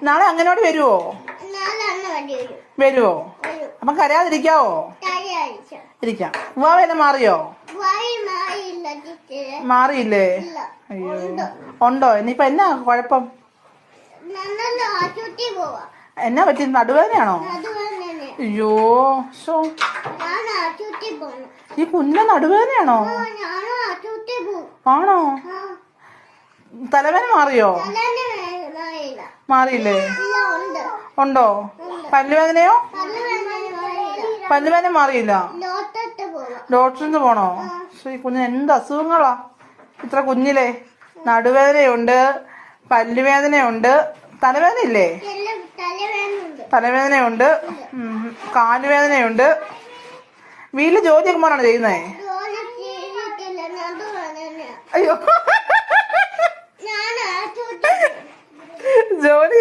നാളെ അങ്ങനോട് വരുവോ? വരുവോ? അപ്പൊ കരയാതിരിക്കാവോ? ഇരിക്കാം. ഉവ്വാവേനെ മാറിയോ? മാറിയില്ലേ? അയ്യോ, ഉണ്ടോ? ഇനിയിപ്പൊ എന്നാ കുഴപ്പം? എന്നാ പറ്റി? നടുവേദനയാണോ? അയ്യോ, ഈ കുഞ്ഞ നടുവേദനയാണോ? ആണോ? തലവേദന മാറിയോ? മാറിയില്ലേ? ഉണ്ടോ? പല്ലുവേദനയോ? പല്ലുവേദന മാറിയില്ല. ഡോക്ടറിന് പോണോ? ഈ കുഞ്ഞിന് എന്ത് അസുഖങ്ങളാ ഇത്ര കുഞ്ഞിലെ? നടുവേദനയുണ്ട്, പല്ലുവേദനയുണ്ട്, തലവേദന ഇല്ലേ? തലവേദനയുണ്ട്, കാലുവേദനയുണ്ട്. വീട്ടില് ജോലിയൊക്കെ മോനാണ് ചെയ്യുന്നേ? അയ്യോ, ജോലി